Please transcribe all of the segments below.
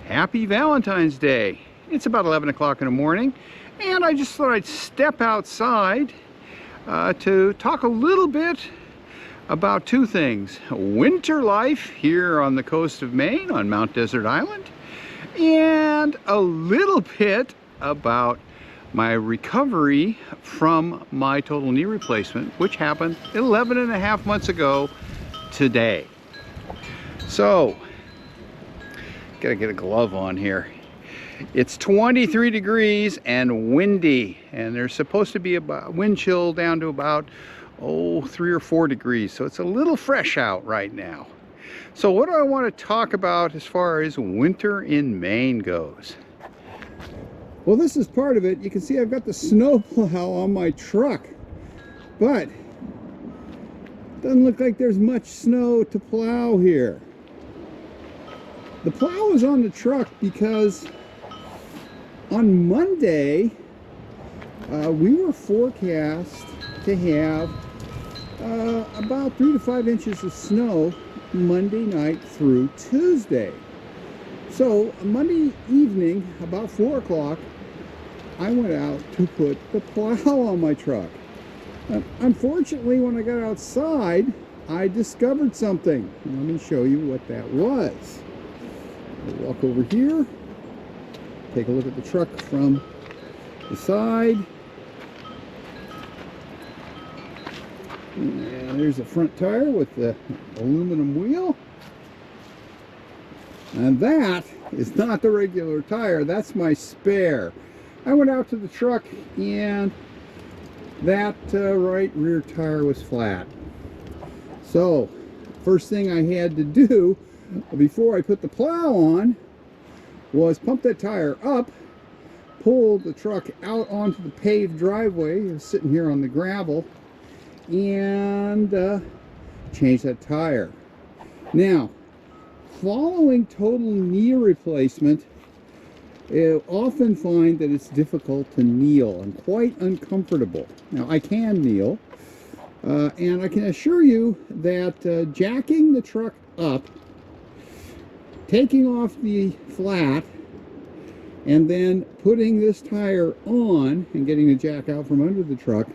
Happy Valentine's Day. It's about 11 o'clock in the morning, and I just thought I'd step outside to talk a little bit about two things. Winter life here on the coast of Maine on Mount Desert Island, and a little bit about my recovery from my total knee replacement, which happened 11 and a half months ago today. So, gotta get a glove on here. It's 23 degrees and windy, and there's supposed to be a wind chill down to about 3 or 4 degrees, so it's a little fresh out right now. So what do I want to talk about as far as winter in Maine goes? Well, this is part of it. You can see I've got the snow plow on my truck, but doesn't look like there's much snow to plow here. The plow is on the truck because on Monday we were forecast to have about 3 to 5 inches of snow Monday night through Tuesday. So Monday evening, about 4 o'clock, I went out to put the plow on my truck. Unfortunately, when I got outside, I discovered something. Let me show you what that was. I'll walk over here, take a look at the truck from the side. And there's the front tire with the aluminum wheel. And that is not the regular tire, that's my spare. I went out to the truck and that right rear tire was flat. So, first thing I had to do before I put the plow on was pump that tire up, pull the truck out onto the paved driveway. It was sitting here on the gravel, and change that tire. Now, following total knee replacement, you often find that it's difficult to kneel and quite uncomfortable. Now, I can kneel, and I can assure you that jacking the truck up, taking off the flat, and then putting this tire on and getting the jack out from under the truck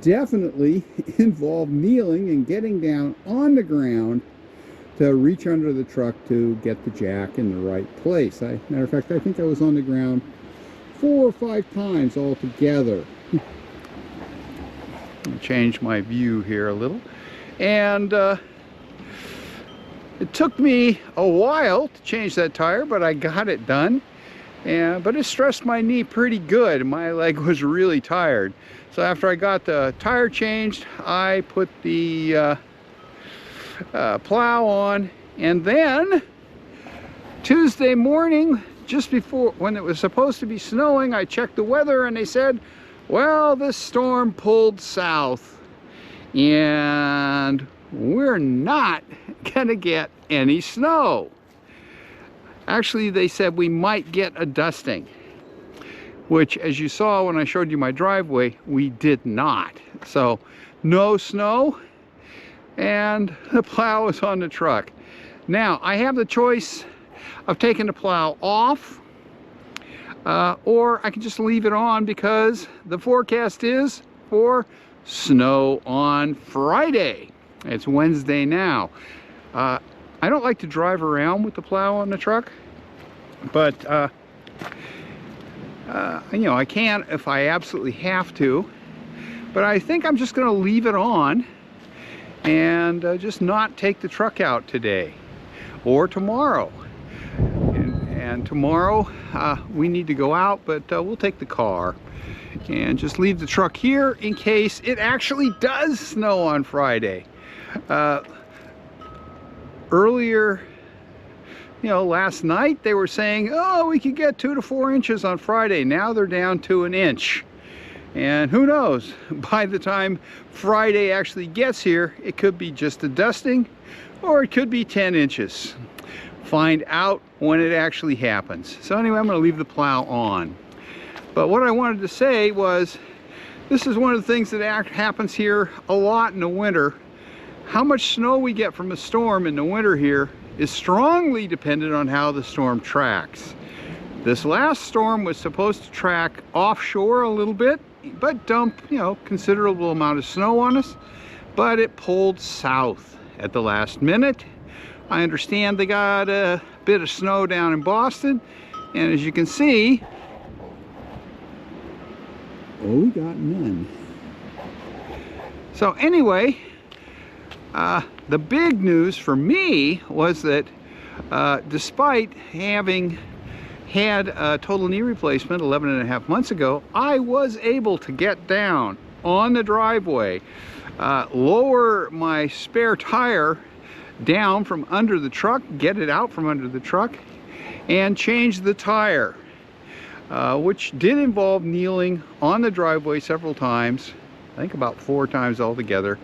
definitely involved kneeling and getting down on the ground to reach under the truck to get the jack in the right place. Matter of fact, I think I was on the ground 4 or 5 times altogether. I'll change my view here a little. And it took me a while to change that tire, but I got it done. But it stressed my knee pretty good. My leg was really tired. So after I got the tire changed, I put the plow on, and then Tuesday morning, just before when it was supposed to be snowing, I checked the weather and they said, well, this storm pulled south and we're not gonna get any snow. Actually, they said we might get a dusting, which, as you saw when I showed you my driveway, we did not. So no snow, and the plow is on the truck. Now, I have the choice of taking the plow off, or I can just leave it on because the forecast is for snow on Friday. It's Wednesday now. I don't like to drive around with the plow on the truck, but you know, I can if I absolutely have to. But I think I'm just going to leave it on and just not take the truck out today or tomorrow. And tomorrow we need to go out, but we'll take the car and just leave the truck here in case it actually does snow on Friday. Earlier, you know, last night they were saying, oh, we could get 2 to 4 inches on Friday. Now they're down to 1 inch. And who knows, by the time Friday actually gets here, it could be just a dusting, or it could be 10 inches. Find out when it actually happens. So anyway, I'm going to leave the plow on. But what I wanted to say was, this is one of the things that happens here a lot in the winter. How much snow we get from a storm in the winter here is strongly dependent on how the storm tracks. This last storm was supposed to track offshore a little bit, but dump, considerable amount of snow on us, but it pulled south at the last minute. I understand they got a bit of snow down in Boston, and as you can see, we got none. So anyway, the big news for me was that despite having had a total knee replacement 11.5 months ago, I was able to get down on the driveway, lower my spare tire down from under the truck, get it out from under the truck, and change the tire, which did involve kneeling on the driveway several times, I think about 4 times altogether,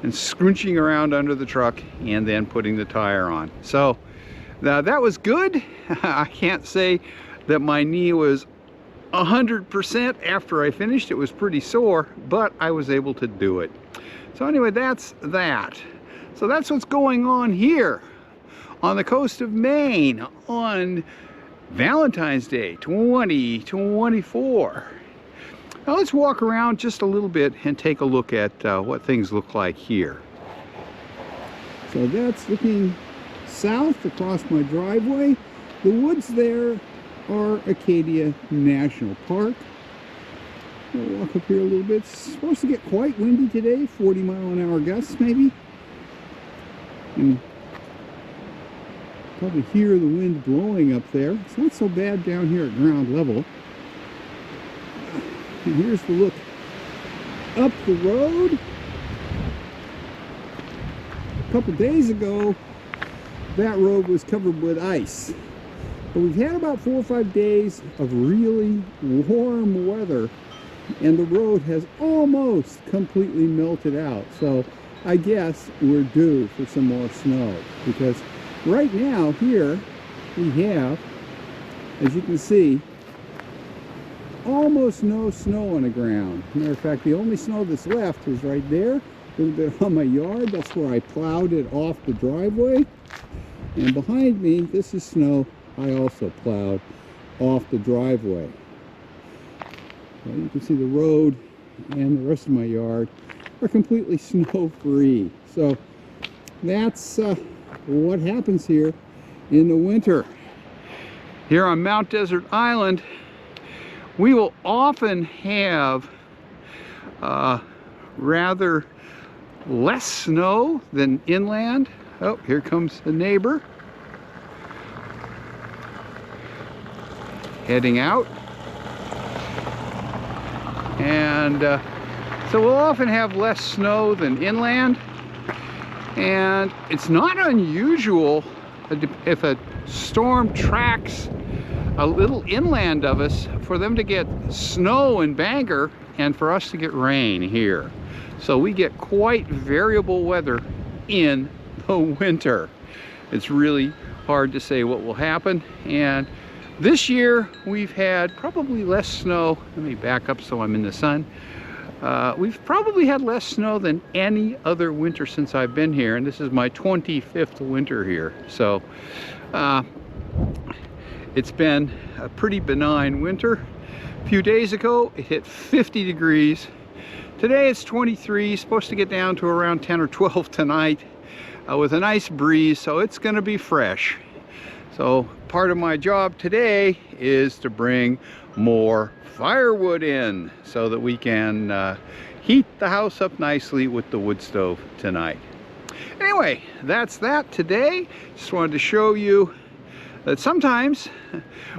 and scrunching around under the truck and then putting the tire on. So that was good. I can't say that my knee was 100% after I finished. It was pretty sore, but I was able to do it. So anyway, that's that. So that's what's going on here on the coast of Maine on Valentine's Day 2024. Now let's walk around just a little bit and take a look at what things look like here. So that's looking south across my driveway. The woods there are Acadia National Park. We'll walk up here a little bit. It's supposed to get quite windy today, 40-mile-an-hour gusts maybe. And probably hear the wind blowing up there. It's not so bad down here at ground level. And here's the look up the road. A couple days ago, that road was covered with ice. But we've had about 4 or 5 days of really warm weather, and the road has almost completely melted out. So I guess we're due for some more snow, because right now here we have, as you can see, almost no snow on the ground. Matter of fact, the only snow that's left is right there, a little bit on my yard. That's where I plowed it off the driveway. And behind me, this is snow I also plowed off the driveway. So you can see the road and the rest of my yard are completely snow-free. So that's what happens here in the winter. Here on Mount Desert Island, we will often have rather less snow than inland. Oh, here comes the neighbor heading out. And so we'll often have less snow than inland. And it's not unusual if a storm tracks a little inland of us for them to get snow in Bangor and for us to get rain here. So we get quite variable weather in the winter. It's really hard to say what will happen. And this year we've had probably less snow. Let me back up so I'm in the sun. We've probably had less snow than any other winter since I've been here, and this is my 25th winter here. So it's been a pretty benign winter. A few days ago it hit 50 degrees. Today it's 23, supposed to get down to around 10 or 12 tonight with a nice breeze, so it's going to be fresh. So part of my job today is to bring more firewood in so that we can heat the house up nicely with the wood stove tonight. Anyway, that's that today. Just wanted to show you that sometimes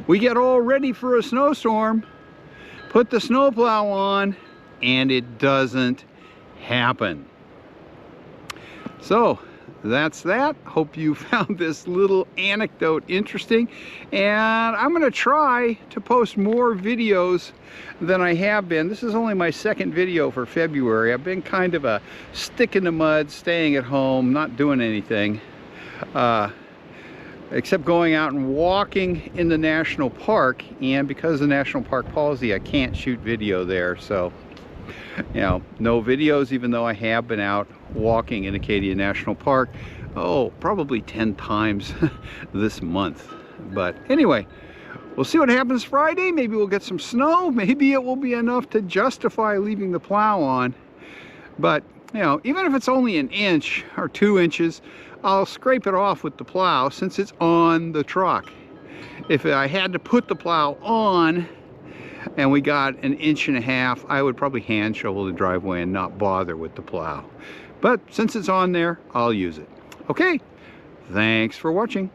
we get all ready for a snowstorm, put the snowplow on, and it doesn't happen. So that's that. Hope you found this little anecdote interesting, and I'm going to try to post more videos than I have been. This is only my second video for February. I've been kind of a stick in the mud, staying at home, not doing anything except going out and walking in the national park, and because of the national park policy I can't shoot video there, so you know, no videos, even though I have been out walking in Acadia National Park. oh, probably 10 times this month. But anyway, we'll see what happens Friday. Maybe we'll get some snow. Maybe it will be enough to justify leaving the plow on. But, you know, even if it's only an inch or 2 inches, I'll scrape it off with the plow since it's on the truck. If I had to put the plow on and we got an 1.5 inches, I would probably hand shovel the driveway and not bother with the plow. But since it's on there, I'll use it. Okay, thanks for watching.